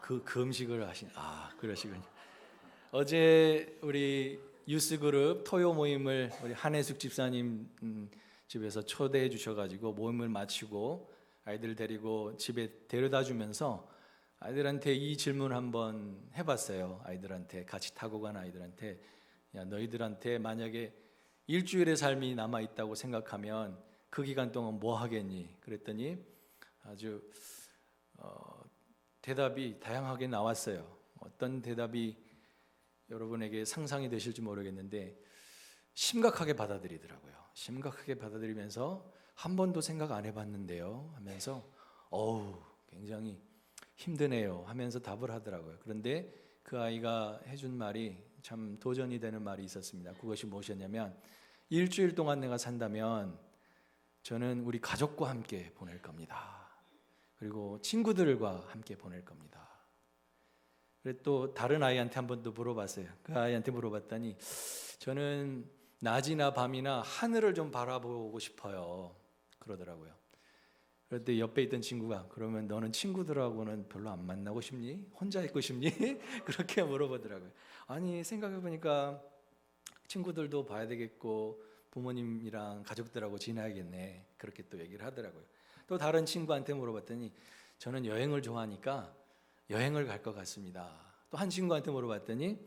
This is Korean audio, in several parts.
그 음식을 그러시군요. 어제 우리 유스 그룹 토요 모임을 우리 한혜숙 집사님 집에서 초대해 주셔가지고 모임을 마치고 아이들 데리고 집에 데려다 주면서 아이들한테 이 질문 한번 해봤어요. 아이들한테 같이 타고 간 아이들한테, 야, 너희들한테 만약에 일주일의 삶이 남아 있다고 생각하면 그 기간 동안 뭐 하겠니? 그랬더니 아주 대답이 다양하게 나왔어요. 어떤 대답이 여러분에게 상상이 되실지 모르겠는데 심각하게 받아들이더라고요. 심각하게 받아들이면서 한 번도 생각 안 해봤는데요 하면서 굉장히 힘드네요 하면서 답을 하더라고요. 그런데 그 아이가 해준 말이 참 도전이 되는 말이 있었습니다. 그것이 무엇이었냐면, 일주일 동안 내가 산다면 저는 우리 가족과 함께 보낼 겁니다. 그리고 친구들과 함께 보낼 겁니다. 그리고 또 다른 아이한테 한 번 더 물어봤어요. 그 아이한테 물어봤더니 저는 낮이나 밤이나 하늘을 좀 바라보고 싶어요 그러더라고요. 그런데 옆에 있던 친구가, 그러면 너는 친구들하고는 별로 안 만나고 싶니? 혼자 있고 싶니? 그렇게 물어보더라고요. 아니, 생각해보니까 친구들도 봐야 되겠고 부모님이랑 가족들하고 지내야겠네, 그렇게 또 얘기를 하더라고요. 또 다른 친구한테 물어봤더니 저는 여행을 좋아하니까 여행을 갈 것 같습니다. 또 한 친구한테 물어봤더니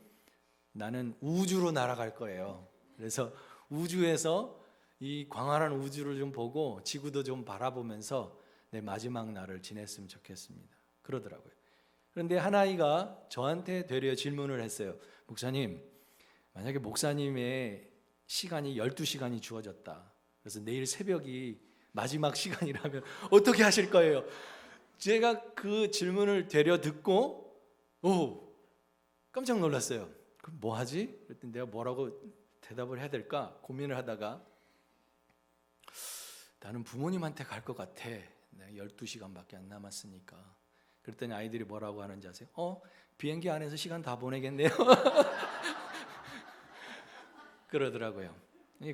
나는 우주로 날아갈 거예요. 그래서 우주에서 이 광활한 우주를 좀 보고 지구도 좀 바라보면서 내 마지막 날을 지냈으면 좋겠습니다 그러더라고요. 그런데 한 아이가 저한테 되려 질문을 했어요. 목사님, 만약에 목사님의 시간이 12시간이 주어졌다, 그래서 내일 새벽이 마지막 시간이라면 어떻게 하실 거예요? 제가 그 질문을 되려 듣고 깜짝 놀랐어요. 그럼 뭐 하지? 그랬더니 내가 뭐라고 대답을 해야 될까 고민을 하다가, 나는 부모님한테 갈 것 같아. 내가 12시간밖에 안 남았으니까. 그랬더니 아이들이 뭐라고 하는지 아세요? 비행기 안에서 시간 다 보내겠네요. 그러더라고요.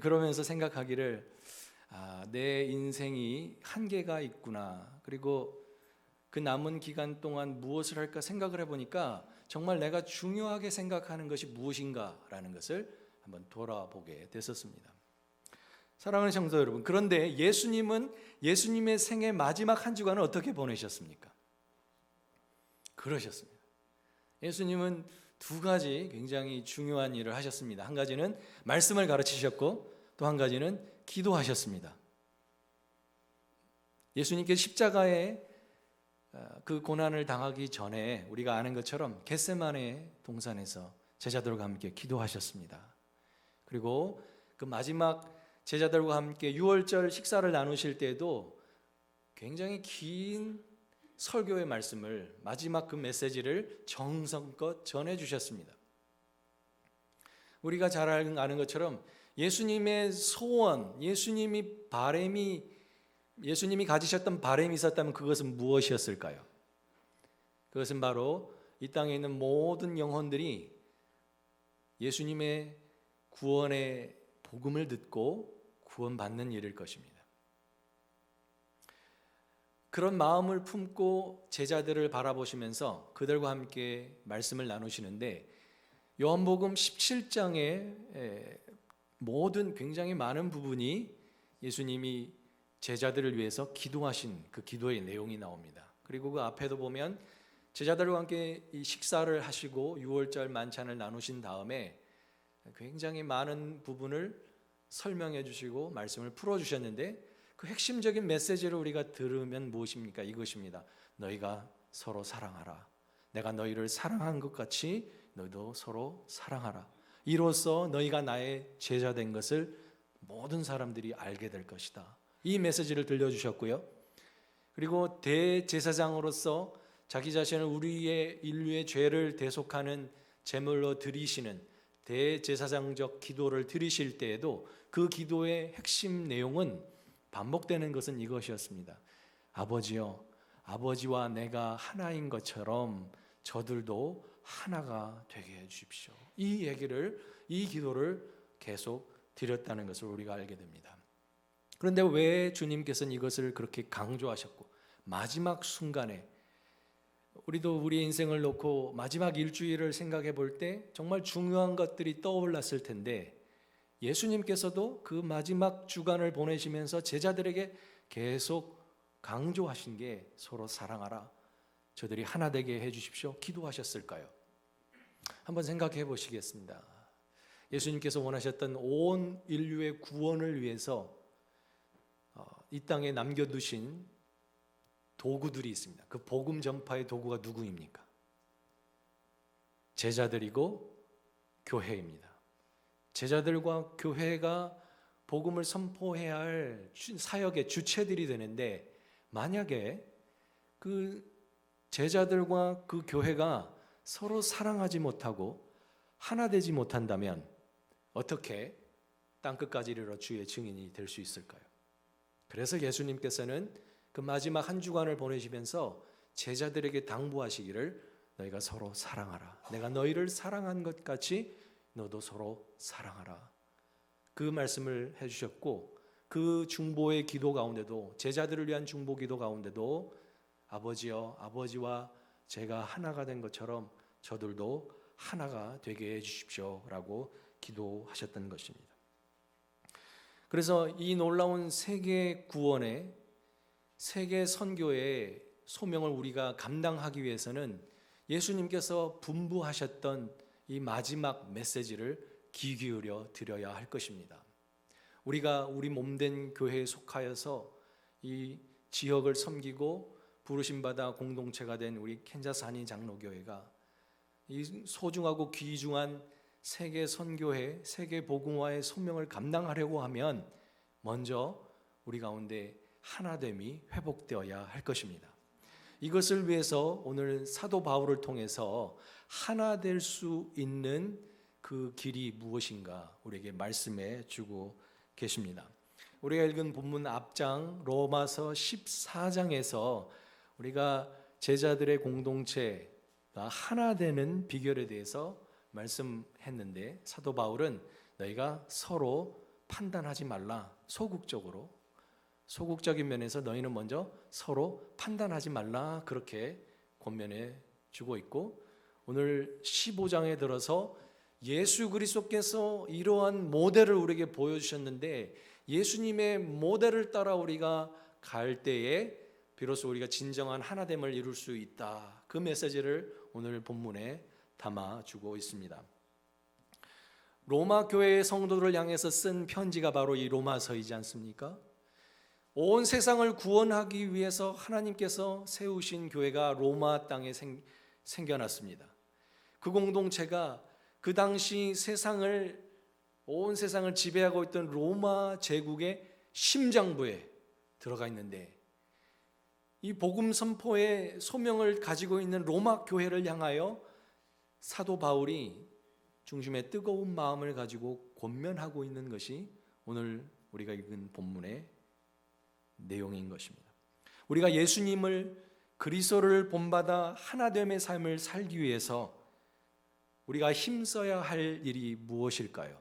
그러면서 생각하기를, 내 인생이 한계가 있구나. 그리고 그 남은 기간 동안 무엇을 할까 생각을 해보니까 정말 내가 중요하게 생각하는 것이 무엇인가라는 것을 한번 돌아보게 됐었습니다. 사랑하는 성도 여러분, 그런데 예수님은 예수님의 생애 마지막 한 주간을 어떻게 보내셨습니까? 그러셨습니다. 예수님은 두 가지 굉장히 중요한 일을 하셨습니다. 한 가지는 말씀을 가르치셨고 또 한 가지는 기도하셨습니다. 예수님께서 십자가에 그 고난을 당하기 전에 우리가 아는 것처럼 겟세마네 동산에서 제자들과 함께 기도하셨습니다. 그리고 그 마지막 제자들과 함께 유월절 식사를 나누실 때에도 굉장히 긴 설교의 말씀을, 마지막 그 메시지를 정성껏 전해주셨습니다. 우리가 잘 아는 것처럼 예수님의 소원, 예수님이 가지셨던 바람이 있었다면 그것은 무엇이었을까요? 그것은 바로 이 땅에 있는 모든 영혼들이 예수님의 구원의 복음을 듣고 구원받는 일일 것입니다. 그런 마음을 품고 제자들을 바라보시면서 그들과 함께 말씀을 나누시는데, 요한복음 17장의 모든 굉장히 많은 부분이 예수님이 제자들을 위해서 기도하신 그 기도의 내용이 나옵니다. 그리고 그 앞에도 보면 제자들과 함께 이 식사를 하시고 유월절 만찬을 나누신 다음에 굉장히 많은 부분을 설명해 주시고 말씀을 풀어 주셨는데, 그 핵심적인 메시지를 우리가 들으면 무엇입니까? 이것입니다. 너희가 서로 사랑하라. 내가 너희를 사랑한 것 같이 너희도 서로 사랑하라. 이로써 너희가 나의 제자 된 것을 모든 사람들이 알게 될 것이다. 이 메시지를 들려주셨고요. 그리고 대제사장으로서 자기 자신을 우리의 인류의 죄를 대속하는 제물로 드리시는 대제사장적 기도를 드리실 때에도 그 기도의 핵심 내용은 반복되는 것은 이것이었습니다. 아버지여, 아버지와 내가 하나인 것처럼 저들도 하나가 되게 해주십시오. 이 기도를 계속 드렸다는 것을 우리가 알게 됩니다. 그런데 왜 주님께서는 이것을 그렇게 강조하셨고 마지막 순간에 우리도 우리의 인생을 놓고 마지막 일주일을 생각해 볼 때 정말 중요한 것들이 떠올랐을 텐데, 예수님께서도 그 마지막 주간을 보내시면서 제자들에게 계속 강조하신 게 서로 사랑하라, 저들이 하나 되게 해주십시오, 기도하셨을까요? 한번 생각해 보시겠습니다. 예수님께서 원하셨던 온 인류의 구원을 위해서 이 땅에 남겨두신 도구들이 있습니다. 그 복음 전파의 도구가 누구입니까? 제자들이고 교회입니다. 제자들과 교회가 복음을 선포해야 할 사역의 주체들이 되는데, 만약에 그 제자들과 그 교회가 서로 사랑하지 못하고 하나 되지 못한다면 어떻게 땅끝까지 이르러 주의 증인이 될 수 있을까요? 그래서 예수님께서는 그 마지막 한 주간을 보내시면서 제자들에게 당부하시기를, 너희가 서로 사랑하라, 내가 너희를 사랑한 것 같이 너도 서로 사랑하라, 그 말씀을 해주셨고, 그 중보의 기도 가운데도, 제자들을 위한 중보 기도 가운데도 아버지여, 아버지와 제가 하나가 된 것처럼 저들도 하나가 되게 해주십시오 라고 기도하셨던 것입니다. 그래서 이 놀라운 세계 구원의, 세계 선교의 소명을 우리가 감당하기 위해서는 예수님께서 분부하셨던 이 마지막 메시지를 귀 기울여 드려야 할 것입니다. 우리가 우리 몸된 교회에 속하여서 이 지역을 섬기고 부르심받아 공동체가 된 우리 캔자스 한인 장로교회가 이 소중하고 귀중한 세계 선교회, 세계 복음화의 소명을 감당하려고 하면 먼저 우리 가운데 하나됨이 회복되어야 할 것입니다. 이것을 위해서 오늘 사도 바울을 통해서 하나 될 수 있는 그 길이 무엇인가 우리에게 말씀해 주고 계십니다. 우리가 읽은 본문 앞장 로마서 14장에서 우리가 제자들의 공동체가 하나 되는 비결에 대해서 말씀했는데, 사도 바울은 너희가 서로 판단하지 말라, 소극적인 면에서 너희는 먼저 서로 판단하지 말라, 그렇게 권면해 주고 있고, 오늘 15장에 들어서 예수 그리스도께서 이러한 모델을 우리에게 보여주셨는데, 예수님의 모델을 따라 우리가 갈 때에 비로소 우리가 진정한 하나됨을 이룰 수 있다, 그 메시지를 오늘 본문에 담아주고 있습니다. 로마 교회의 성도들을 향해서 쓴 편지가 바로 이 로마서이지 않습니까? 온 세상을 구원하기 위해서 하나님께서 세우신 교회가 로마 땅에 생겨났습니다. 그 공동체가 그 당시 온 세상을 지배하고 있던 로마 제국의 심장부에 들어가 있는데, 이 복음 선포의 소명을 가지고 있는 로마 교회를 향하여 사도 바울이 중심에 뜨거운 마음을 가지고 권면하고 있는 것이 오늘 우리가 읽은 본문의 내용인 것입니다. 우리가 예수님을, 그리스도를 본받아 하나됨의 삶을 살기 위해서 우리가 힘써야 할 일이 무엇일까요?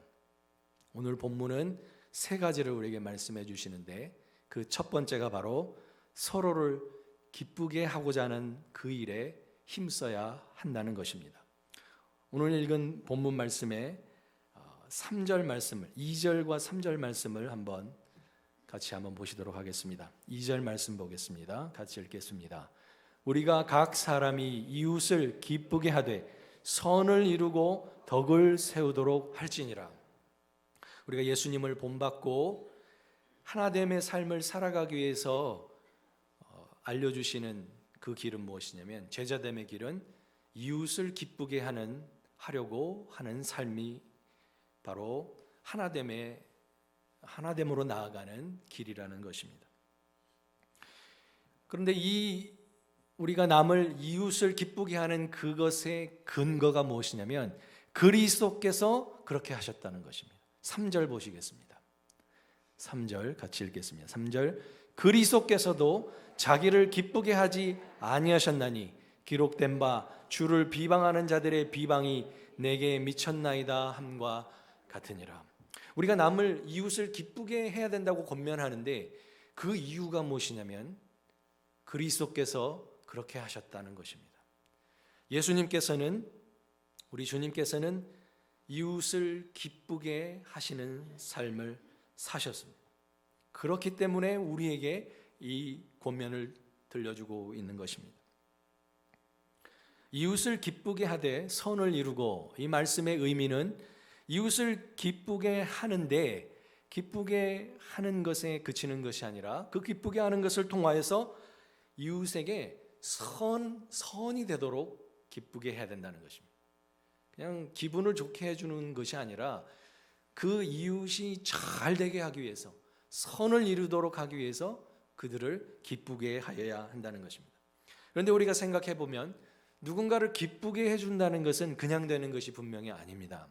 오늘 본문은 세 가지를 우리에게 말씀해 주시는데, 그 첫 번째가 바로 서로를 기쁘게 하고자 하는 그 일에 힘써야 한다는 것입니다. 오늘 읽은 본문 말씀의 3절 말씀을, 2절과 3절 말씀을 같이 한번 보시도록 하겠습니다. 2절 말씀 보겠습니다. 같이 읽겠습니다. 우리가 각 사람이 이웃을 기쁘게 하되 선을 이루고 덕을 세우도록 할지니라. 우리가 예수님을 본받고 하나됨의 삶을 살아가기 위해서 알려주시는 그 길은 무엇이냐면, 제자됨의 길은 이웃을 기쁘게 하려고 하는 삶이 바로 하나됨으로 나아가는 길이라는 것입니다. 그런데 우리가 남을, 이웃을 기쁘게 하는 그것의 근거가 무엇이냐면, 그리스도께서 그렇게 하셨다는 것입니다. 3절 보시겠습니다. 3절 같이 읽겠습니다. 3절, 그리스도께서도 자기를 기쁘게 하지 아니하셨나니 기록된 바 주를 비방하는 자들의 비방이 내게 미쳤나이다 함과 같으니라. 우리가 남을, 이웃을 기쁘게 해야 된다고 권면하는데, 그 이유가 무엇이냐면 그리스도께서 그렇게 하셨다는 것입니다. 우리 주님께서는 이웃을 기쁘게 하시는 삶을 사셨습니다. 그렇기 때문에 우리에게 이 권면을 들려주고 있는 것입니다. 이웃을 기쁘게 하되 선을 이루고, 이 말씀의 의미는 이웃을 기쁘게 하는데 기쁘게 하는 것에 그치는 것이 아니라 그 기쁘게 하는 것을 통하여서 이웃에게 선이 되도록 기쁘게 해야 된다는 것입니다. 그냥 기분을 좋게 해주는 것이 아니라 그 이웃이 잘 되게 하기 위해서, 선을 이루도록 하기 위해서 그들을 기쁘게 하여야 한다는 것입니다. 그런데 우리가 생각해 보면 누군가를 기쁘게 해준다는 것은 그냥 되는 것이 분명히 아닙니다.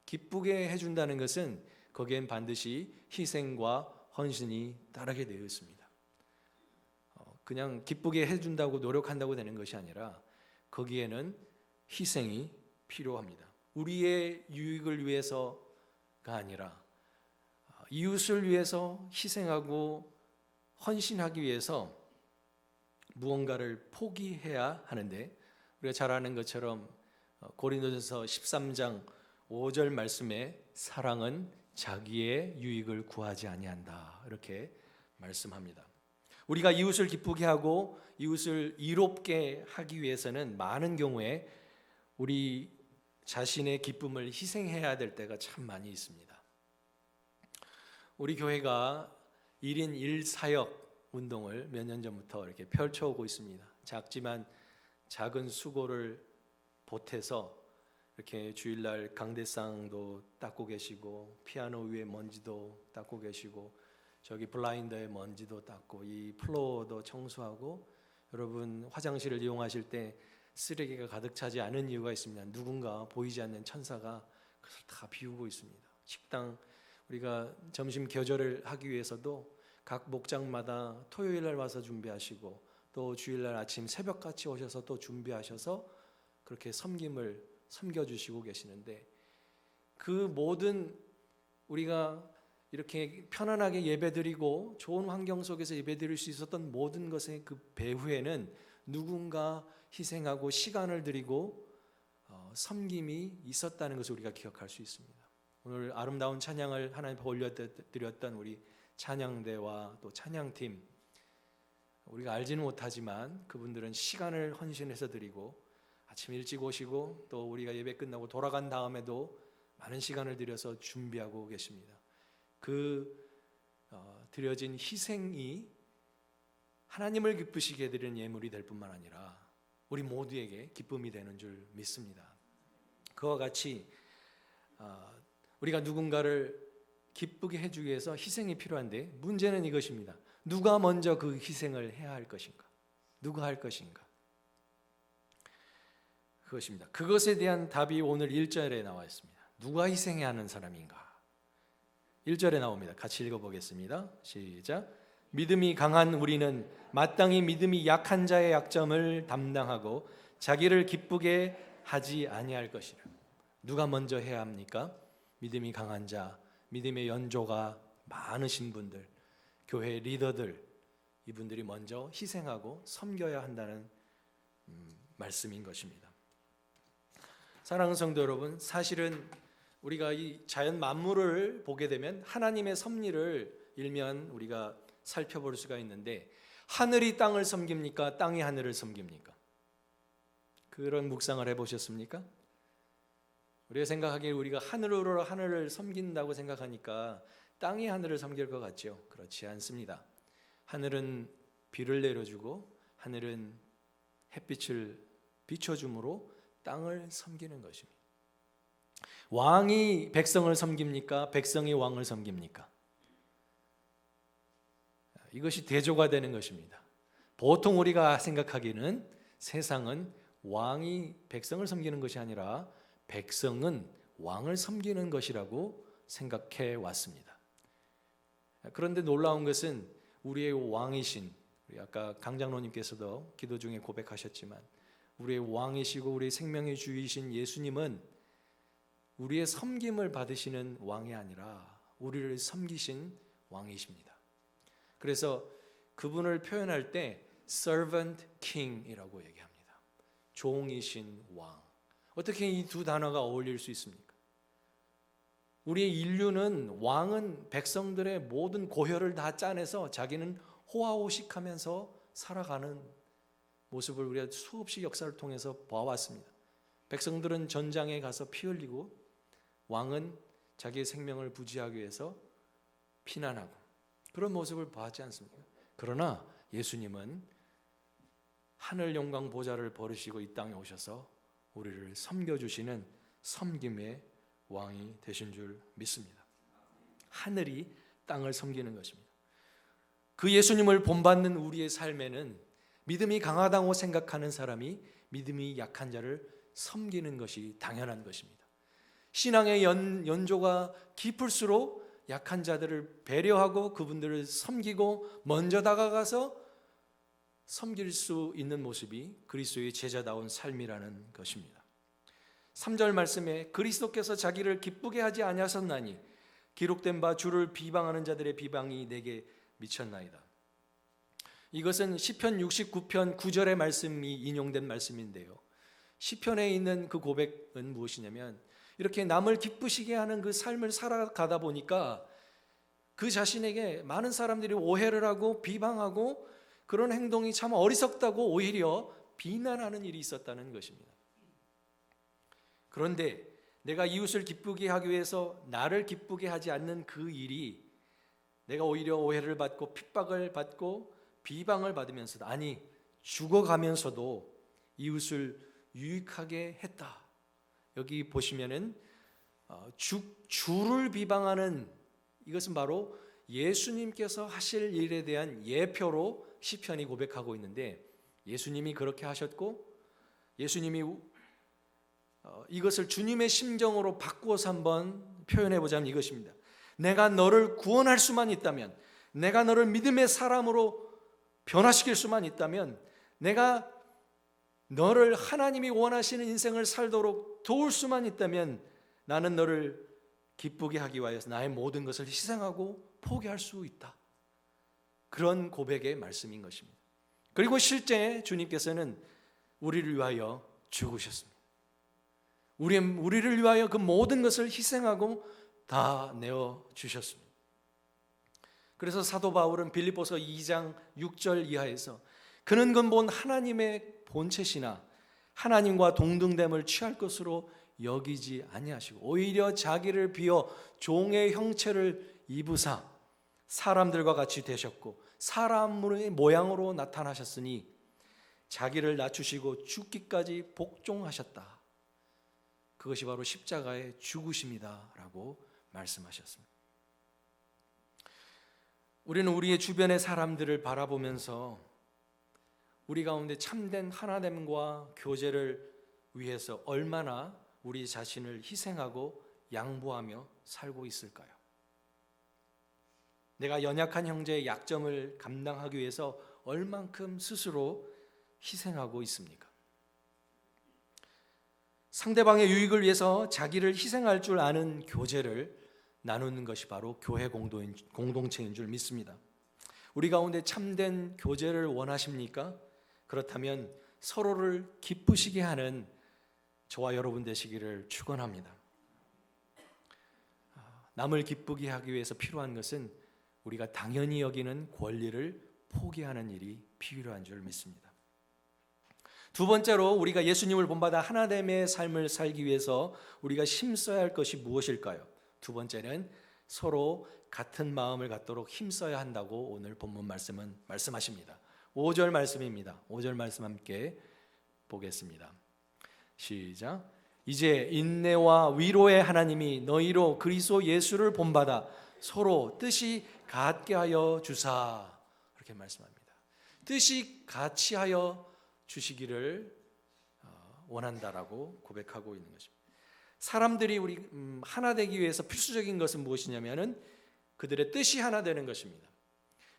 기쁘게 해준다는 것은 거기엔 반드시 희생과 헌신이 따르게 되어 있습니다. 그냥 기쁘게 해준다고 노력한다고 되는 것이 아니라 거기에는 희생이 필요합니다. 우리의 유익을 위해서가 아니라 이웃을 위해서 희생하고 헌신하기 위해서 무언가를 포기해야 하는데, 우리가 잘 아는 것처럼 고린도전서 13장 5절 말씀에 사랑은 자기의 유익을 구하지 아니한다, 이렇게 말씀합니다. 우리가 이웃을 기쁘게 하고 이웃을 이롭게 하기 위해서는 많은 경우에 우리 자신의 기쁨을 희생해야 될 때가 참 많이 있습니다. 우리 교회가 1인 1사역 운동을 몇 년 전부터 이렇게 펼쳐오고 있습니다. 작지만 작은 수고를 보태서 이렇게 주일날 강대상도 닦고 계시고, 피아노 위에 먼지도 닦고 계시고, 저기 블라인더에 먼지도 닦고, 이 플로어도 청소하고, 여러분 화장실을 이용하실 때 쓰레기가 가득 차지 않은 이유가 있습니다. 누군가 보이지 않는 천사가 그것을 다 비우고 있습니다. 식당, 우리가 점심 겨절을 하기 위해서도 각 목장마다 토요일날 와서 준비하시고, 또 주일날 아침 새벽같이 오셔서 또 준비하셔서 그렇게 섬겨주시고 계시는데, 그 모든 우리가 이렇게 편안하게 예배드리고 좋은 환경 속에서 예배드릴 수 있었던 모든 것의 그 배후에는 누군가 희생하고 시간을 들이고 섬김이 있었다는 것을 우리가 기억할 수 있습니다. 오늘 아름다운 찬양을 하나님 앞에 올려드렸던 우리 찬양대와 또 찬양팀, 우리가 알지는 못하지만 그분들은 시간을 헌신해서 드리고, 아침 일찍 오시고 또 우리가 예배 끝나고 돌아간 다음에도 많은 시간을 들여서 준비하고 계십니다. 그 드려진 희생이 하나님을 기쁘시게 해드리는 예물이 될 뿐만 아니라 우리 모두에게 기쁨이 되는 줄 믿습니다. 그와 같이 우리가 누군가를 기쁘게 해주기 위해서 희생이 필요한데, 문제는 이것입니다. 누가 먼저 그 희생을 해야 할 것인가? 누가 할 것인가? 그것입니다. 그것에 대한 답이 오늘 1절에 나와 있습니다. 누가 희생해야 하는 사람인가? 1절에 나옵니다. 같이 읽어보겠습니다. 시작. 믿음이 강한 우리는 마땅히 믿음이 약한 자의 약점을 담당하고 자기를 기쁘게 하지 아니할 것이라. 누가 먼저 해야 합니까? 믿음이 강한 자, 믿음의 연조가 많으신 분들, 교회 리더들, 이분들이 먼저 희생하고 섬겨야 한다는 말씀인 것입니다. 사랑하는 성도 여러분, 사실은 우리가 이 자연 만물을 보게 되면 하나님의 섭리를 일면 우리가 살펴볼 수가 있는데, 하늘이 땅을 섬깁니까? 땅이 하늘을 섬깁니까? 그런 묵상을 해보셨습니까? 우리가 생각하기에 우리가 하늘으로 하늘을 섬긴다고 생각하니까 땅이 하늘을 섬길 것 같죠? 그렇지 않습니다. 하늘은 비를 내려주고 하늘은 햇빛을 비춰줌으로 땅을 섬기는 것입니다. 왕이 백성을 섬깁니까? 백성이 왕을 섬깁니까? 이것이 대조가 되는 것입니다. 보통 우리가 생각하기는 세상은 왕이 백성을 섬기는 것이 아니라 백성은 왕을 섬기는 것이라고 생각해 왔습니다. 그런데 놀라운 것은 우리의 왕이신, 우리 아까 강장로님께서도 기도 중에 고백하셨지만, 우리의 왕이시고 우리의 생명의 주이신 예수님은 우리의 섬김을 받으시는 왕이 아니라 우리를 섬기신 왕이십니다. 그래서 그분을 표현할 때 servant king이라고 얘기합니다. 종이신 왕. 어떻게 이 두 단어가 어울릴 수 있습니까? 우리의 인류는 왕은 백성들의 모든 고혈을 다 짜내서 자기는 호화호식하면서 살아가는 모습을 우리가 수없이 역사를 통해서 봐왔습니다. 백성들은 전장에 가서 피 흘리고 왕은 자기의 생명을 부지하기 위해서 피난하고 그런 모습을 보았지 않습니까? 그러나 예수님은 하늘 영광 보좌를 버리시고 이 땅에 오셔서 우리를 섬겨주시는 섬김의 왕이 되신 줄 믿습니다. 하늘이 땅을 섬기는 것입니다. 그 예수님을 본받는 우리의 삶에는 믿음이 강하다고 생각하는 사람이 믿음이 약한 자를 섬기는 것이 당연한 것입니다. 신앙의 연조가 깊을수록 약한 자들을 배려하고 그분들을 섬기고 먼저 다가가서 섬길 수 있는 모습이 그리스도의 제자다운 삶이라는 것입니다. 3절 말씀에 그리스도께서 자기를 기쁘게 하지 아니하셨나니 기록된 바 주를 비방하는 자들의 비방이 내게 미쳤나이다. 이것은 시편 69편 9절의 말씀이 인용된 말씀인데요, 시편에 있는 그 고백은 무엇이냐면 이렇게 남을 기쁘시게 하는 그 삶을 살아가다 보니까 그 자신에게 많은 사람들이 오해를 하고 비방하고 그런 행동이 참 어리석다고 오히려 비난하는 일이 있었다는 것입니다. 그런데 내가 이웃을 기쁘게 하기 위해서 나를 기쁘게 하지 않는 그 일이 내가 오히려 오해를 받고 핍박을 받고 비방을 받으면서도, 아니 죽어가면서도 이웃을 유익하게 했다. 여기 보시면은 주를 비방하는, 이것은 바로 예수님께서 하실 일에 대한 예표로 시편이 고백하고 있는데, 예수님이 그렇게 하셨고 예수님이 이것을 주님의 심정으로 바꾸어서 한번 표현해 보자면 이것입니다. 내가 너를 구원할 수만 있다면, 내가 너를 믿음의 사람으로 변화시킬 수만 있다면, 내가 너를 하나님이 원하시는 인생을 살도록 도울 수만 있다면 나는 너를 기쁘게 하기 위해서 나의 모든 것을 희생하고 포기할 수 있다. 그런 고백의 말씀인 것입니다. 그리고 실제 주님께서는 우리를 위하여 죽으셨습니다. 우리를 위하여 그 모든 것을 희생하고 다 내어주셨습니다. 그래서 사도 바울은 빌립보서 2장 6절 이하에서 그는 근본 하나님의 본체시나 하나님과 동등됨을 취할 것으로 여기지 아니하시고 오히려 자기를 비어 종의 형체를 입으사 사람들과 같이 되셨고 사람의 모양으로 나타나셨으니 자기를 낮추시고 죽기까지 복종하셨다. 그것이 바로 십자가의 죽으심이다 라고 말씀하셨습니다. 우리는 우리의 주변의 사람들을 바라보면서 우리 가운데 참된 하나됨과 교제를 위해서 얼마나 우리 자신을 희생하고 양보하며 살고 있을까요? 내가 연약한 형제의 약점을 감당하기 위해서 얼만큼 스스로 희생하고 있습니까? 상대방의 유익을 위해서 자기를 희생할 줄 아는 교제를 나누는 것이 바로 교회 공동체인 줄 믿습니다. 우리 가운데 참된 교제를 원하십니까? 그렇다면 서로를 기쁘시게 하는 저와 여러분 되시기를 축원합니다. 남을 기쁘게 하기 위해서 필요한 것은 우리가 당연히 여기는 권리를 포기하는 일이 필요한 줄 믿습니다. 두 번째로 우리가 예수님을 본받아 하나됨의 삶을 살기 위해서 우리가 힘써야 할 것이 무엇일까요? 두 번째는 서로 같은 마음을 갖도록 힘써야 한다고 오늘 본문 말씀은 말씀하십니다. 5절 말씀입니다. 5절 말씀 함께 보겠습니다. 시작. 이제 인내와 위로의 하나님이 너희로 그리스도 예수를 본받아 서로 뜻이 같게 하여 주사. 이렇게 말씀합니다. 뜻이 같이 하여 주시기를 원한다라고 고백하고 있는 것입니다. 사람들이 우리 하나 되기 위해서 필수적인 것은 무엇이냐면은 그들의 뜻이 하나 되는 것입니다.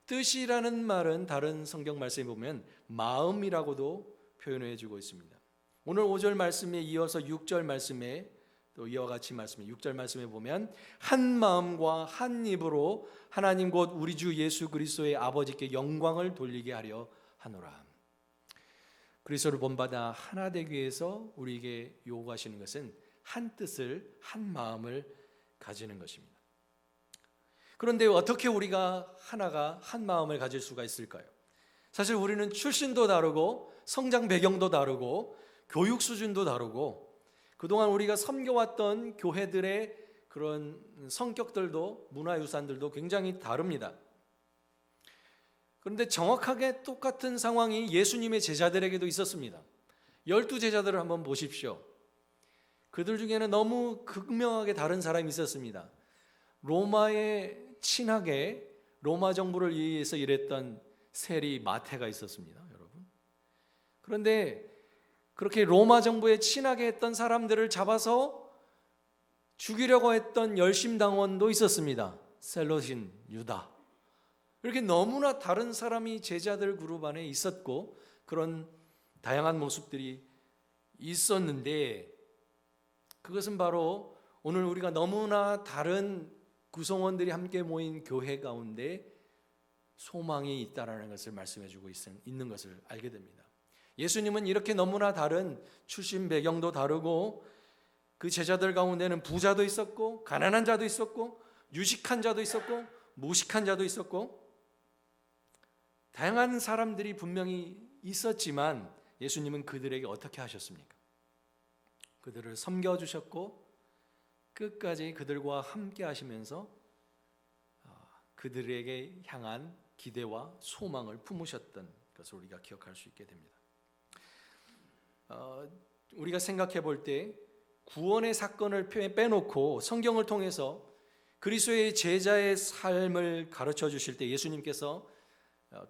뜻이라는 말은 다른 성경 말씀에 보면 마음이라고도 표현해 주고 있습니다. 오늘 5절 말씀에 이어서 6절 말씀에 또 이와 같이 말씀해 6절 말씀에 보면 한 마음과 한 입으로 하나님 곧 우리 주 예수 그리스도의 아버지께 영광을 돌리게 하려 하노라. 그리스도를 본받아 하나 되기 위해서 우리에게 요구하시는 것은 한 뜻을, 한 마음을 가지는 것입니다. 그런데 어떻게 우리가 하나가 한 마음을 가질 수가 있을까요? 사실 우리는 출신도 다르고 성장 배경도 다르고 교육 수준도 다르고 그동안 우리가 섬겨왔던 교회들의 그런 성격들도 문화유산들도 굉장히 다릅니다. 그런데 정확하게 똑같은 상황이 예수님의 제자들에게도 있었습니다. 12제자들을 한번 보십시오. 그들 중에는 너무 극명하게 다른 사람이 있었습니다. 로마에 친하게 로마 정부를 위해서 일했던 세리 마태가 있었습니다, 여러분. 그런데 그렇게 로마 정부에 친하게 했던 사람들을 잡아서 죽이려고 했던 열심당원도 있었습니다. 셀롯인 유다. 이렇게 너무나 다른 사람이 제자들 그룹 안에 있었고 그런 다양한 모습들이 있었는데 그것은 바로 오늘 우리가 너무나 다른 구성원들이 함께 모인 교회 가운데 소망이 있다라는 것을 말씀해 주고 있는 것을 알게 됩니다. 예수님은 이렇게 너무나 다른 출신 배경도 다르고 그 제자들 가운데는 부자도 있었고 가난한 자도 있었고 유식한 자도 있었고 무식한 자도 있었고 다양한 사람들이 분명히 있었지만 예수님은 그들에게 어떻게 하셨습니까? 그들을 섬겨주셨고 끝까지 그들과 함께 하시면서 그들에게 향한 기대와 소망을 품으셨던 것을 우리가 기억할 수 있게 됩니다. 우리가 생각해 볼 때 구원의 사건을 빼놓고 성경을 통해서 그리스도의 제자의 삶을 가르쳐 주실 때 예수님께서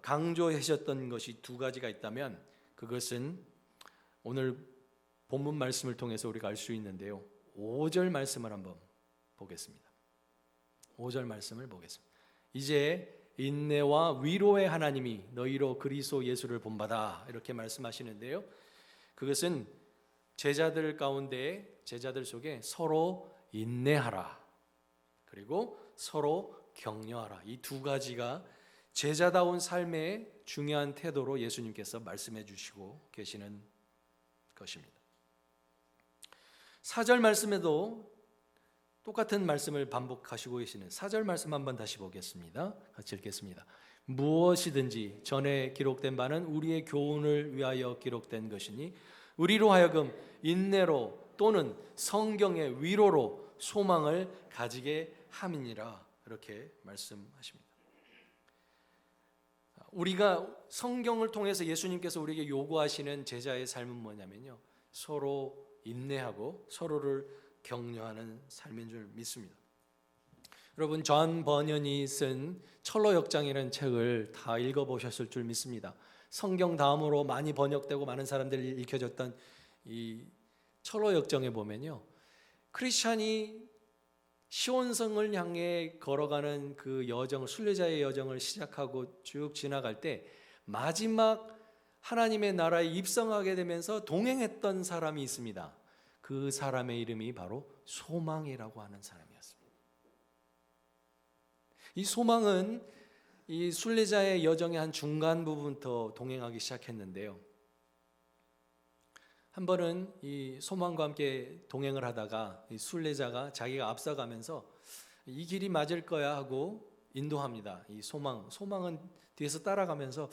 강조하셨던 것이 두 가지가 있다면 그것은 오늘 본문 말씀을 통해서 우리가 알 수 있는데요. 5절 말씀을 한번 보겠습니다. 5절 말씀을 보겠습니다. 이제 인내와 위로의 하나님이 너희로 그리스도 예수를 본받아 이렇게 말씀하시는데요. 그것은 제자들 가운데 제자들 속에 서로 인내하라 그리고 서로 격려하라 이 두 가지가 제자다운 삶의 중요한 태도로 예수님께서 말씀해 주시고 계시는 것입니다. 4절 말씀에도 똑같은 말씀을 반복하시고 계시는 4절 말씀 한번 다시 보겠습니다. 같이 읽겠습니다. 무엇이든지 전에 기록된 바는 우리의 교훈을 위하여 기록된 것이니 우리로 하여금 인내로 또는 성경의 위로로 소망을 가지게 함이니라 이렇게 말씀하십니다. 우리가 성경을 통해서 예수님께서 우리에게 요구하시는 제자의 삶은 뭐냐면요, 서로 인내하고 서로를 격려하는 삶인 줄 믿습니다. 여러분 존 버년이 쓴 철로역장이라는 책을 다 읽어보셨을 줄 믿습니다. 성경 다음으로 많이 번역되고 많은 사람들이 읽혀졌던 이 철로역정에 보면요, 크리스찬이 시온성을 향해 걸어가는 그 여정, 순례자의 여정을 시작하고 쭉 지나갈 때 마지막 하나님의 나라에 입성하게 되면서 동행했던 사람이 있습니다. 그 사람의 이름이 바로 소망이라고 하는 사람이었습니다. 이 소망은 이 순례자의 여정의 한 중간 부분부터 동행하기 시작했는데요. 한 번은 이 소망과 함께 동행을 하다가 이 순례자가 자기가 앞서가면서 이 길이 맞을 거야 하고 인도합니다. 이 소망은 뒤에서 따라가면서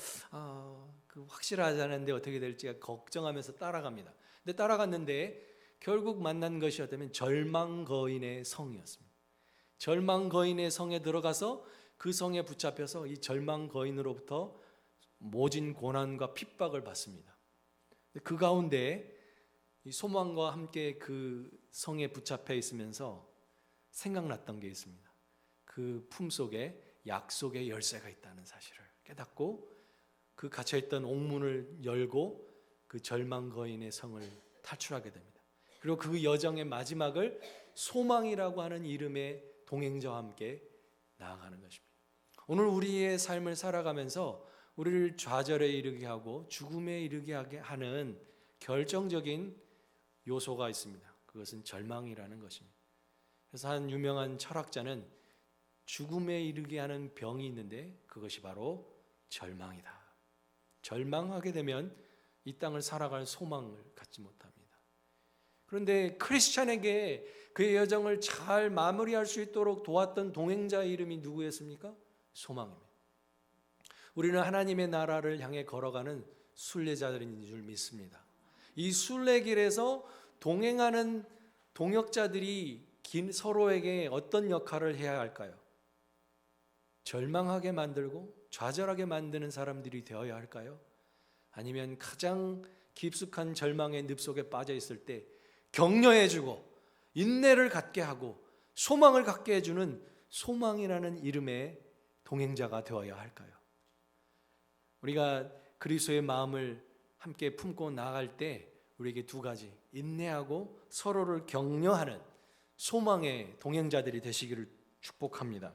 그 확실하지 않은데 어떻게 될지 걱정하면서 따라갑니다. 근데 따라갔는데 결국 만난 것이 어쩌면 절망거인의 성이었습니다. 절망거인의 성에 들어가서 그 성에 붙잡혀서 이 절망거인으로부터 모진 고난과 핍박을 받습니다. 그 가운데 이 소망과 함께 그 성에 붙잡혀 있으면서 생각났던 게 있습니다. 그 품속에 약속의 열쇠가 있다는 사실을 깨닫고 그 갇혀있던 옥문을 열고 그 절망거인의 성을 탈출하게 됩니다. 그리고 그 여정의 마지막을 소망이라고 하는 이름의 동행자와 함께 나아가는 것입니다. 오늘 우리의 삶을 살아가면서 우리를 좌절에 이르게 하고 죽음에 이르게 하는 결정적인 요소가 있습니다. 그것은 절망이라는 것입니다. 그래서 한 유명한 철학자는 죽음에 이르게 하는 병이 있는데 그것이 바로 절망이다. 절망하게 되면 이 땅을 살아갈 소망을 갖지 못합니다. 그런데 크리스찬에게 그의 여정을 잘 마무리할 수 있도록 도왔던 동행자의 이름이 누구였습니까? 소망입니다. 우리는 하나님의 나라를 향해 걸어가는 순례자들인 줄 믿습니다. 이 순례길에서 동행하는 동역자들이 서로에게 어떤 역할을 해야 할까요? 절망하게 만들고 좌절하게 만드는 사람들이 되어야 할까요? 아니면 가장 깊숙한 절망의 늪 속에 빠져 있을 때 격려해주고 인내를 갖게 하고 소망을 갖게 해주는 소망이라는 이름의 동행자가 되어야 할까요? 우리가 그리스도의 마음을 함께 품고 나아갈 때 우리에게 두 가지, 인내하고 서로를 격려하는 소망의 동행자들이 되시기를 축복합니다.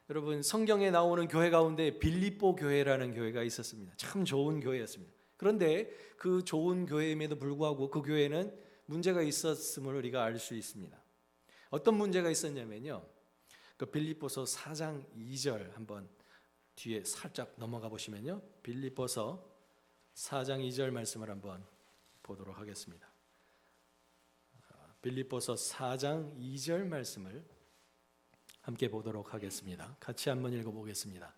여러분, 성경에 나오는 교회 가운데 빌립보 교회라는 교회가 있었습니다. 참 좋은 교회였습니다. 그런데 그 좋은 교회임에도 불구하고 그 교회는 문제가 있었음을 우리가 알 수 있습니다. 어떤 문제가 있었냐면요, 그 빌립보서 4장 2절 한번 뒤에 살짝 넘어가 보시면요, 빌립보서 4장 2절 말씀을 한번 보도록 하겠습니다. 빌립보서 4장 2절 말씀을 함께 보도록 하겠습니다. 같이 한번 읽어보겠습니다.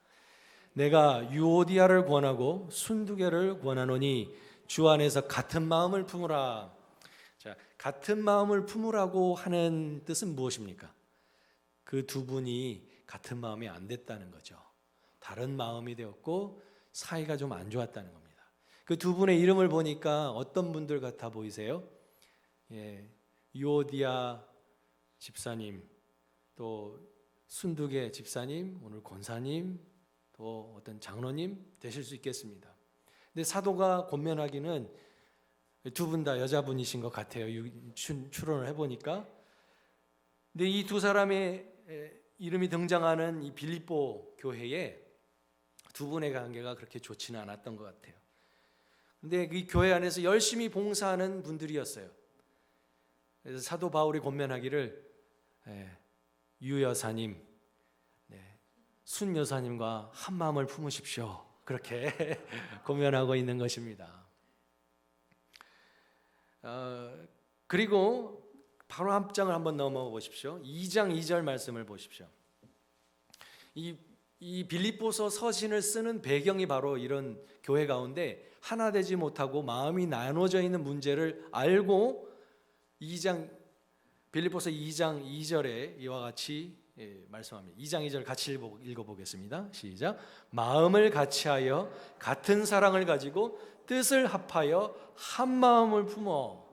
내가 유오디아를 권하고 순두개를 권하노니 주 안에서 같은 마음을 품으라. 자, 같은 마음을 품으라고 하는 뜻은 무엇입니까? 그 두 분이 같은 마음이 안 됐다는 거죠. 다른 마음이 되었고 사이가 좀 안 좋았다는 겁니다. 그 두 분의 이름을 보니까 어떤 분들 같아 보이세요? 유오디아 집사님, 또 순두개 집사님, 오늘 권사님, 또 어떤 장로님 되실 수 있겠습니다. 근데 사도가 권면하기는 두 분 다 여자분이신 것 같아요. 추론을 해보니까. 근데 이 두 사람의 이름이 등장하는 이 빌립보 교회에 두 분의 관계가 그렇게 좋지는 않았던 것 같아요. 근데 이 교회 안에서 열심히 봉사하는 분들이었어요. 그래서 사도 바울이 권면하기를 유 여사님, 순 여사님과 한 마음을 품으십시오, 그렇게 권면하고 있는 것입니다. 그리고 바로 한 장을 한번 넘어가 보십시오. 2장 2절 말씀을 보십시오. 이 빌립보서 서신을 쓰는 배경이 바로 이런 교회 가운데 하나 되지 못하고 마음이 나눠져 있는 문제를 알고 빌립보서 2장 2절에 이와 같이 말씀합니다. 2장 2절 같이 읽어보겠습니다. 시작. 마음을 같이하여 같은 사랑을 가지고 뜻을 합하여 한 마음을 품어.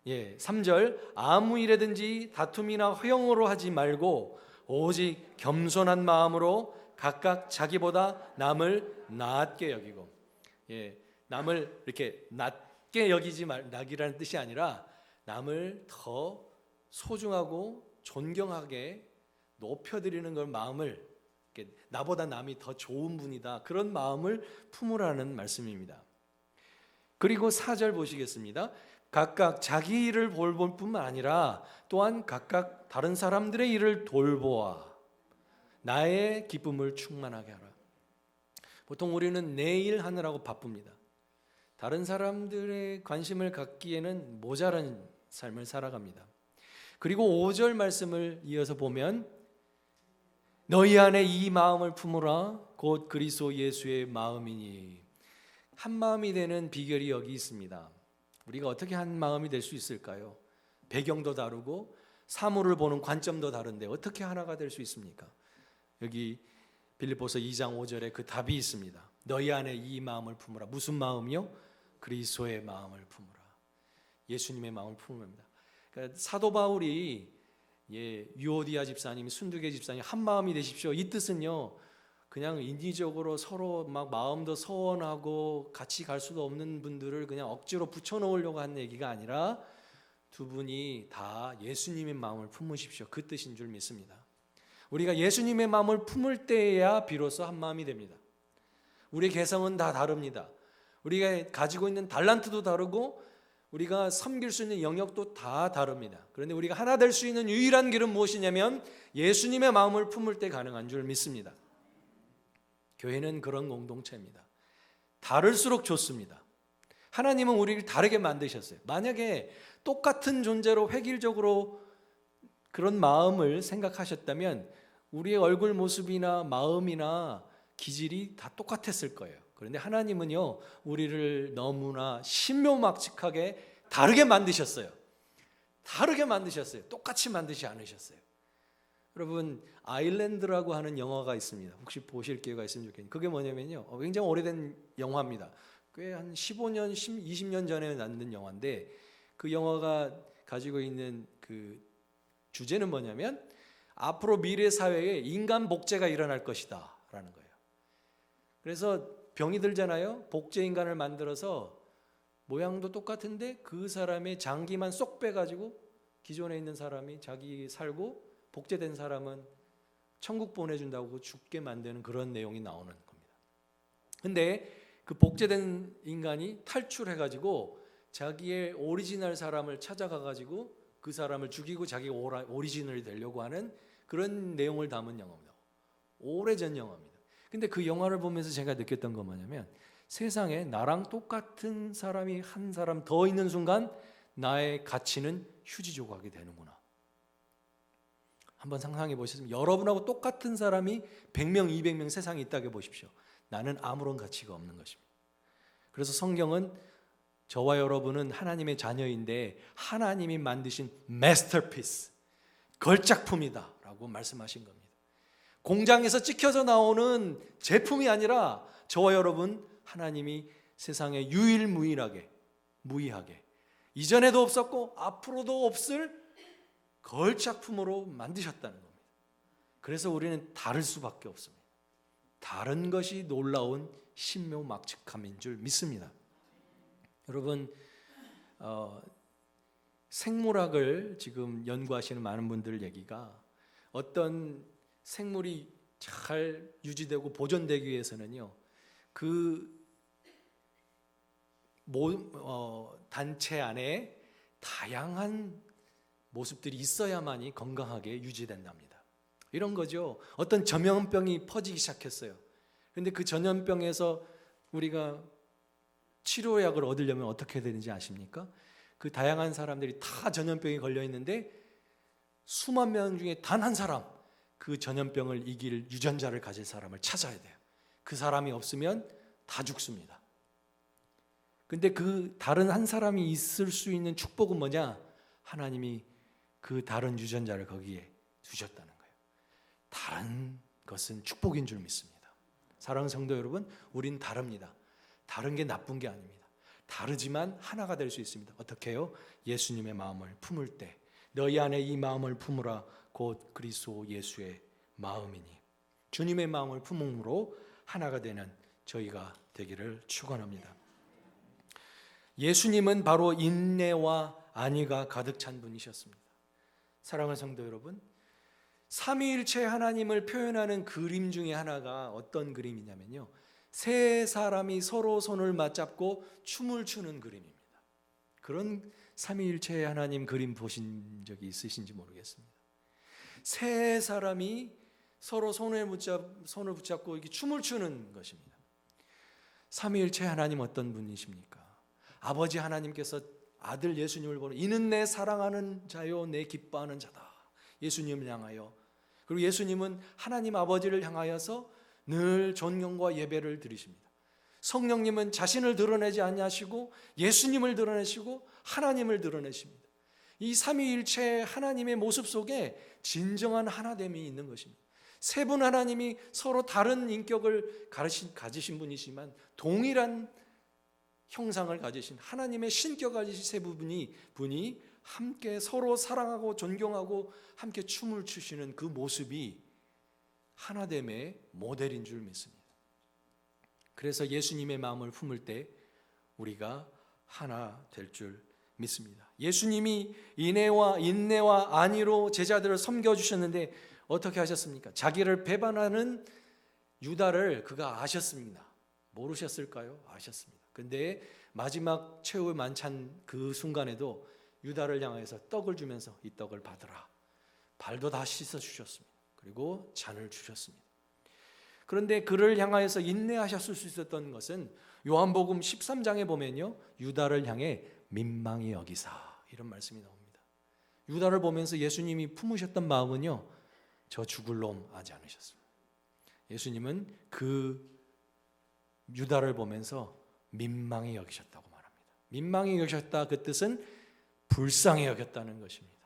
3절 아무 일에든지 다툼이나 허영으로 하지 말고 오직 겸손한 마음으로 각각 자기보다 남을 낮게 여기고, 남을 이렇게 낮게 여기지 낙이라는 뜻이 아니라 남을 더 소중하고 존경하게 높여드리는 걸 마음을, 나보다 남이 더 좋은 분이다, 그런 마음을 품으라는 말씀입니다. 그리고 4절 보시겠습니다. 각각 자기 일을 돌볼 뿐만 아니라 또한 각각 다른 사람들의 일을 돌보아 나의 기쁨을 충만하게 하라. 보통 우리는 내 일 하느라고 바쁩니다. 다른 사람들의 관심을 갖기에는 모자란 삶을 살아갑니다. 그리고 5절 말씀을 이어서 보면 너희 안에 이 마음을 품으라 곧 그리스도 예수의 마음이니. 한 마음이 되는 비결이 여기 있습니다. 우리가 어떻게 한 마음이 될 수 있을까요? 배경도 다르고 사물을 보는 관점도 다른데 어떻게 하나가 될 수 있습니까? 여기 빌립보서 2장 5절에 그 답이 있습니다. 너희 안에 이 마음을 품으라. 무슨 마음이요? 그리스도의 마음을 품으라. 예수님의 마음을 품습니다. 그러니까 사도 바울이 유오디아 집사님, 순두개 집사님 한 마음이 되십시오, 이 뜻은요, 그냥 인위적으로 서로 막 마음도 서원하고 같이 갈 수도 없는 분들을 그냥 억지로 붙여놓으려고 하는 얘기가 아니라 두 분이 다 예수님의 마음을 품으십시오, 그 뜻인 줄 믿습니다. 우리가 예수님의 마음을 품을 때야 비로소 한 마음이 됩니다. 우리의 개성은 다 다릅니다. 우리가 가지고 있는 달란트도 다르고 우리가 섬길 수 있는 영역도 다 다릅니다. 그런데 우리가 하나 될 수 있는 유일한 길은 무엇이냐면 예수님의 마음을 품을 때 가능한 줄 믿습니다. 교회는 그런 공동체입니다. 다를수록 좋습니다. 하나님은 우리를 다르게 만드셨어요. 만약에 똑같은 존재로 획일적으로 그런 마음을 생각하셨다면 우리의 얼굴 모습이나 마음이나 기질이 다 똑같았을 거예요. 그런데 하나님은요, 우리를 너무나 신묘막측하게 다르게 만드셨어요. 다르게 만드셨어요. 똑같이 만드지 않으셨어요. 여러분, 아일랜드라고 하는 영화가 있습니다. 혹시 보실 기회가 있으면 좋겠네요. 그게 뭐냐면요, 굉장히 오래된 영화입니다. 꽤 한 15년, 20년 전에 만든 영화인데, 그 영화가 가지고 있는 그 주제는 뭐냐면 앞으로 미래 사회에 인간 복제가 일어날 것이다 라는 거예요. 그래서 병이 들잖아요. 복제 인간을 만들어서 모양도 똑같은데 그 사람의 장기만 쏙 빼가지고 기존에 있는 사람이 자기 살고 복제된 사람은 천국 보내준다고 죽게 만드는 그런 내용이 나오는 겁니다. 근데 그 복제된 인간이 탈출해가지고 자기의 오리지널 사람을 찾아가가지고 그 사람을 죽이고 자기가 오리지널이 되려고 하는 그런 내용을 담은 영화입니다. 오래전 영화입니다. 근데 그 영화를 보면서 제가 느꼈던 건 뭐냐면 세상에 나랑 똑같은 사람이 한 사람 더 있는 순간 나의 가치는 휴지 조각이 되는구나. 한번 상상해 보시면 여러분하고 똑같은 사람이 100명, 200명 세상에 있다고 보십시오. 나는 아무런 가치가 없는 것입니다. 그래서 성경은 저와 여러분은 하나님의 자녀인데 하나님이 만드신 마스터피스, 걸작품이다 라고 말씀하신 겁니다. 공장에서 찍혀서 나오는 제품이 아니라 저와 여러분 하나님이 세상에 유일무이하게 이전에도 없었고 앞으로도 없을 걸작품으로 만드셨다는 겁니다. 그래서 우리는 다를 수밖에 없습니다. 다른 것이 놀라운 신묘막측함인 줄 믿습니다. 여러분, 생물학을 지금 연구하시는 많은 분들 얘기가 어떤 생물이 잘 유지되고 보존되기 위해서는요, 그 단체 안에 다양한 모습들이 있어야만이 건강하게 유지된답니다. 이런 거죠. 어떤 전염병이 퍼지기 시작했어요. 그런데 그 전염병에서 우리가 치료약을 얻으려면 어떻게 되는지 아십니까? 그 다양한 사람들이 다 전염병에 걸려 있는데 수만 명 중에 단 한 사람, 그 전염병을 이길 유전자를 가질 사람을 찾아야 돼요. 그 사람이 없으면 다 죽습니다. 근데 그 다른 한 사람이 있을 수 있는 축복은 뭐냐? 하나님이 그 다른 유전자를 거기에 두셨다는 거예요. 다른 것은 축복인 줄 믿습니다. 사랑하는 성도 여러분, 우린 다릅니다. 다른 게 나쁜 게 아닙니다. 다르지만 하나가 될 수 있습니다. 어떻게 해요? 예수님의 마음을 품을 때 너희 안에 이 마음을 품으라 곧 그리스도 예수의 마음이니 주님의 마음을 품음으로 하나가 되는 저희가 되기를 축원합니다. 예수님은 바로 인내와 안위가 가득 찬 분이셨습니다. 사랑하는 성도 여러분, 삼위일체 하나님을 표현하는 그림 중에 하나가 어떤 그림이냐면요, 세 사람이 서로 손을 맞잡고 춤을 추는 그림입니다. 그런 삼위일체 하나님 그림 보신 적이 있으신지 모르겠습니다. 세 사람이 서로 손을 붙잡고 이렇게 춤을 추는 것입니다. 삼위일체 하나님 어떤 분이십니까? 아버지 하나님께서 아들 예수님을 보는 이는 내 사랑하는 자요 내 기뻐하는 자다. 예수님을 향하여, 그리고 예수님은 하나님 아버지를 향하여서 늘 존경과 예배를 드리십니다. 성령님은 자신을 드러내지 아니하시고 예수님을 드러내시고 하나님을 드러내십니다. 이 삼위일체 하나님의 모습 속에 진정한 하나됨이 있는 것입니다. 세 분 하나님이 서로 다른 인격을 가지신 분이지만 동일한 형상을 가지신 하나님의 신격 가지신 세 분이 함께 서로 사랑하고 존경하고 함께 춤을 추시는 그 모습이 하나됨의 모델인 줄 믿습니다. 그래서 예수님의 마음을 품을 때 우리가 하나 될 줄 믿습니다. 예수님이 인내와 안위로 제자들을 섬겨주셨는데 어떻게 하셨습니까? 자기를 배반하는 유다를 그가 아셨습니다. 모르셨을까요? 아셨습니다. 근데 마지막 최후의 만찬 그 순간에도 유다를 향해서 떡을 주면서 이 떡을 받으라. 발도 다 씻어 주셨습니다. 그리고 잔을 주셨습니다. 그런데 그를 향하여서 인내하셨을 수 있었던 것은 요한복음 13장에 보면요, 유다를 향해 민망히 여기사 이런 말씀이 나옵니다. 유다를 보면서 예수님이 품으셨던 마음은요, 저 죽을 놈 하지 않으셨습니다. 예수님은 그 유다를 보면서 민망히 여기셨다고 말합니다. 민망히 여기셨다, 그 뜻은 불쌍히 여겼다는 것입니다.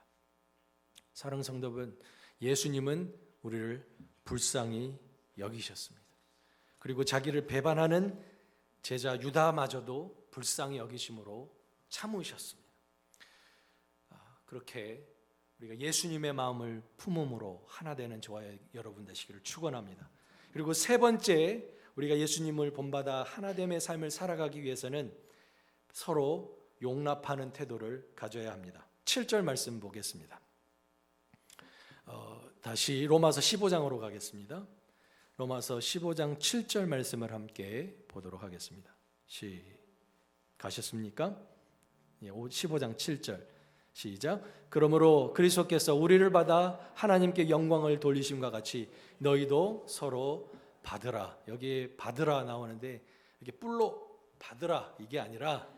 사랑하는 성도 여러분, 예수님은 우리를 불쌍히 여기셨습니다. 그리고 자기를 배반하는 제자 유다마저도 불쌍히 여기심으로 참으셨습니다. 그렇게 우리가 예수님의 마음을 품음으로 하나 되는 저와 여러분 되시기를 축원합니다. 그리고 세 번째, 우리가 예수님을 본받아 하나됨의 삶을 살아가기 위해서는 서로 용납하는 태도를 가져야 합니다. 7절 말씀 보겠습니다. 다시 로마서 15장으로 가겠습니다. 로마서 15장 7절 말씀을 함께 보도록 하겠습니다. 가셨습니까? 15장 7절 시작. 그러므로 그리스도께서 우리를 받아 하나님께 영광을 돌리심과 같이 너희도 서로 받으라. 여기 받으라 나오는데 이게 뿔로 받으라 이게 아니라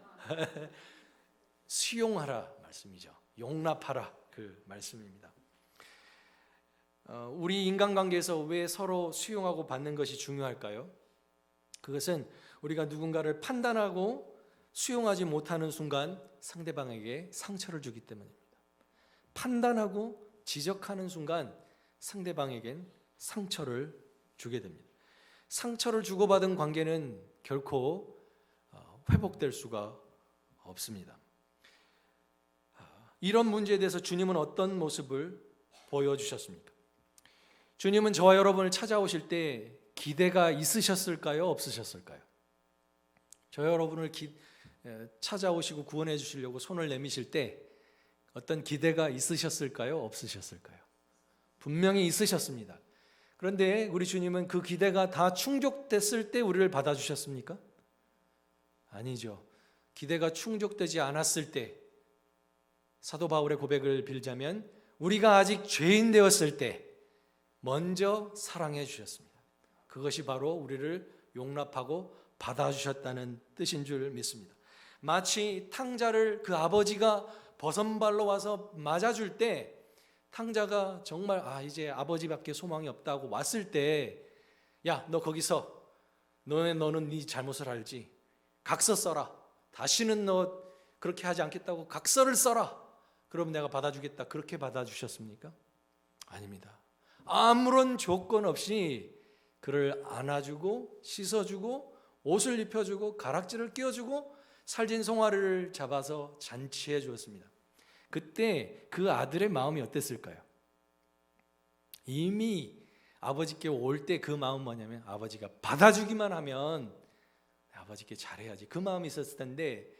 수용하라 말씀이죠. 용납하라 그 말씀입니다. 우리 인간관계에서 왜 서로 수용하고 받는 것이 중요할까요? 그것은 우리가 누군가를 판단하고 수용하지 못하는 순간 상대방에게 상처를 주기 때문입니다. 판단하고 지적하는 순간 상대방에겐 상처를 주게 됩니다. 상처를 주고받은 관계는 결코 회복될 수가 없습니다. 이런 문제에 대해서 주님은 어떤 모습을 보여주셨습니까? 주님은 저와 여러분을 찾아오실 때 기대가 있으셨을까요? 없으셨을까요? 저와 여러분을 찾아오시고 구원해 주시려고 손을 내미실 때 어떤 기대가 있으셨을까요? 없으셨을까요? 분명히 있으셨습니다. 그런데 우리 주님은 그 기대가 다 충족됐을 때 우리를 받아주셨습니까? 아니죠. 기대가 충족되지 않았을 때, 사도 바울의 고백을 빌자면 우리가 아직 죄인 되었을 때 먼저 사랑해 주셨습니다. 그것이 바로 우리를 용납하고 받아주셨다는 뜻인 줄 믿습니다. 마치 탕자를 그 아버지가 버선발로 와서 맞아줄 때 탕자가 정말 이제 아버지밖에 소망이 없다고 왔을 때, 야, 너 거기서 너는 네 잘못을 알지, 각서 써라, 다시는 너 그렇게 하지 않겠다고 각서를 써라, 그럼 내가 받아주겠다, 그렇게 받아주셨습니까? 아닙니다. 아무런 조건 없이 그를 안아주고 씻어주고 옷을 입혀주고 가락지를 끼워주고 살진 송아리를 잡아서 잔치해 주었습니다. 그때 그 아들의 마음이 어땠을까요? 이미 아버지께 올 때 그 마음 뭐냐면, 아버지가 받아주기만 하면 아버지께 잘해야지, 그 마음이 있었을 텐데,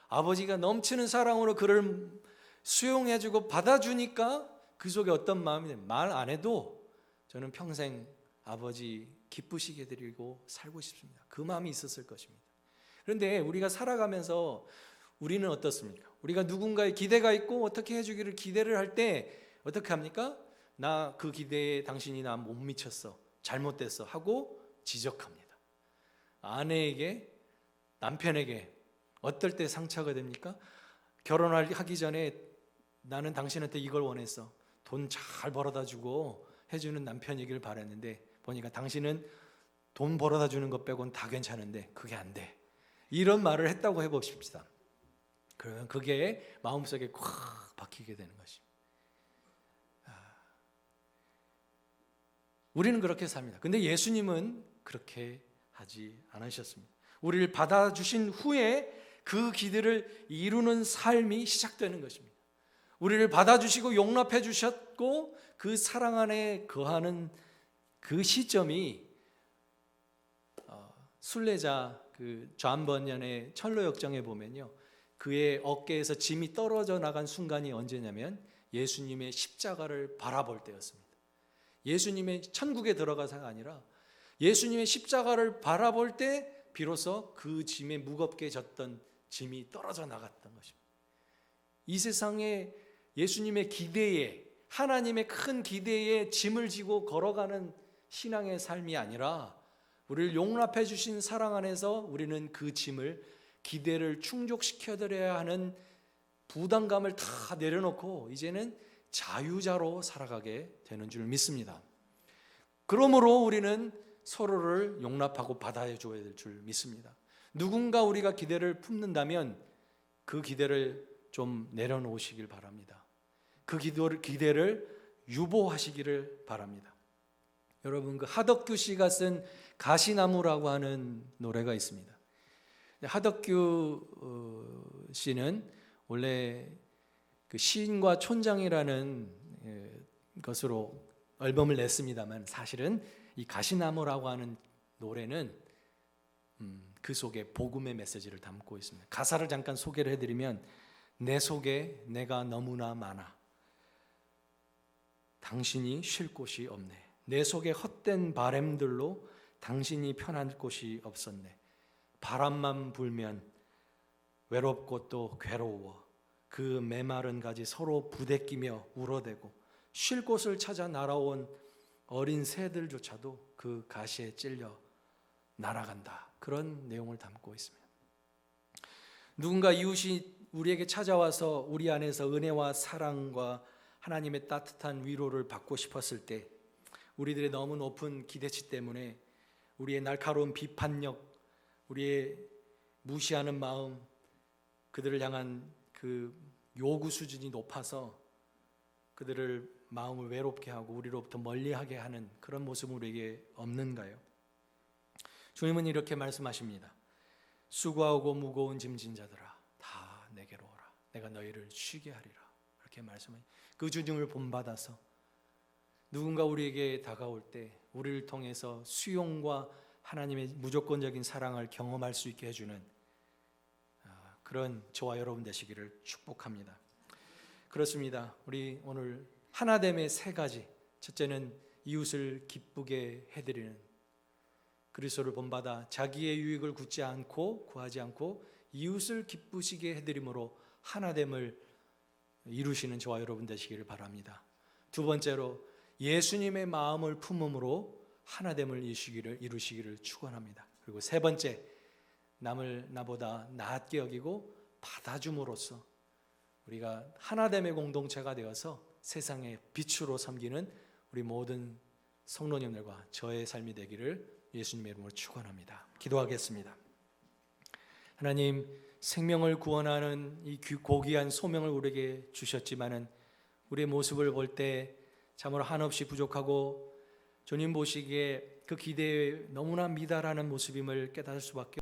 아버지가 넘치는 사랑으로 그를 수용해주고 받아주니까 그 속에 어떤 마음이, 말 안 해도 저는 평생 아버지 기쁘시게 드리고 살고 싶습니다, 그 마음이 있었을 것입니다. 그런데 우리가 살아가면서 우리는 어떻습니까? 우리가 누군가의 기대가 있고 어떻게 해주기를 기대를 할 때 어떻게 합니까? 나 그 기대에 당신이 나 못 미쳤어, 잘못됐어 하고 지적합니다. 아내에게, 남편에게 어떨 때 상처가 됩니까? 결혼하기 전에 나는 당신한테 이걸 원했어, 돈 잘 벌어다 주고 해주는 남편이길 바랐는데 보니까 당신은 돈 벌어다 주는 것 빼고는 다 괜찮은데 그게 안 돼, 이런 말을 했다고 해봅시다. 그러면 그게 마음속에 콱 박히게 되는 것입니다. 우리는 그렇게 삽니다. 근데 예수님은 그렇게 하지 않으셨습니다. 우리를 받아주신 후에 그 기대를 이루는 삶이 시작되는 것입니다. 우리를 받아주시고 용납해 주셨고 그 사랑 안에 거하는 그 시점이 순례자 그 존 번연의 철로 역정에 보면요, 그의 어깨에서 짐이 떨어져 나간 순간이 언제냐면 예수님의 십자가를 바라볼 때였습니다. 예수님의 천국에 들어가서가 아니라 예수님의 십자가를 바라볼 때 비로소 그 짐에 무겁게 졌던 짐이 떨어져 나갔던 것입니다. 이 세상에 예수님의 기대에, 하나님의 큰 기대에 짐을 지고 걸어가는 신앙의 삶이 아니라 우리를 용납해 주신 사랑 안에서 우리는 그 짐을, 기대를 충족시켜 드려야 하는 부담감을 다 내려놓고 이제는 자유자로 살아가게 되는 줄 믿습니다. 그러므로 우리는 서로를 용납하고 받아줘야 될 줄 믿습니다. 누군가 우리가 기대를 품는다면 그 기대를 좀 내려놓으시길 바랍니다. 그 기대를 유보하시기를 바랍니다. 여러분, 그 하덕규 씨가 쓴 가시나무라고 하는 노래가 있습니다. 하덕규 씨는 원래 그 시인과 촌장이라는 것으로 앨범을 냈습니다만, 사실은 이 가시나무라고 하는 노래는 그 속에 복음의 메시지를 담고 있습니다. 가사를 잠깐 소개를 해드리면, 내 속에 내가 너무나 많아 당신이 쉴 곳이 없네. 내 속에 헛된 바램들로 당신이 편할 곳이 없었네. 바람만 불면 외롭고 또 괴로워. 그 메마른 가지 서로 부대끼며 울어대고 쉴 곳을 찾아 날아온 어린 새들조차도 그 가시에 찔려 날아간다. 그런 내용을 담고 있습니다. 누군가 이웃이 우리에게 찾아와서 우리 안에서 은혜와 사랑과 하나님의 따뜻한 위로를 받고 싶었을 때, 우리들의 너무 높은 기대치 때문에 우리의 날카로운 비판력, 우리의 무시하는 마음, 그들을 향한 그 요구 수준이 높아서 그들을 마음을 외롭게 하고 우리로부터 멀리하게 하는 그런 모습은 우리에게 없는가요? 주님은 이렇게 말씀하십니다. 수고하고 무거운 짐진 자들아, 다 내게로 오라. 내가 너희를 쉬게 하리라. 이렇게 말씀하십니다. 그 주님을 본받아서 누군가 우리에게 다가올 때 우리를 통해서 수용과 하나님의 무조건적인 사랑을 경험할 수 있게 해주는 그런 저와 여러분 되시기를 축복합니다. 그렇습니다. 우리 오늘 하나됨의 세 가지, 첫째는 이웃을 기쁘게 해드리는, 그리스도를 본받아 자기의 유익을 구하지 않고 이웃을 기쁘시게 해드림으로 하나됨을 이루시는 저와 여러분 되시기를 바랍니다. 두 번째로 예수님의 마음을 품음으로 하나됨을 이루시기를 축원합니다. 그리고 세 번째, 남을 나보다 낫게 여기고 받아줌으로써 우리가 하나됨의 공동체가 되어서 세상의 빛으로 섬기는 우리 모든 성도님들과 저의 삶이 되기를 예수님의 이름으로 축원합니다. 기도하겠습니다. 하나님, 생명을 구원하는 이 고귀한 소명을 우리에게 주셨지만은 우리의 모습을 볼 때 참으로 한없이 부족하고 주님 보시기에 그 기대에 너무나 미달하는 모습임을 깨달을 수밖에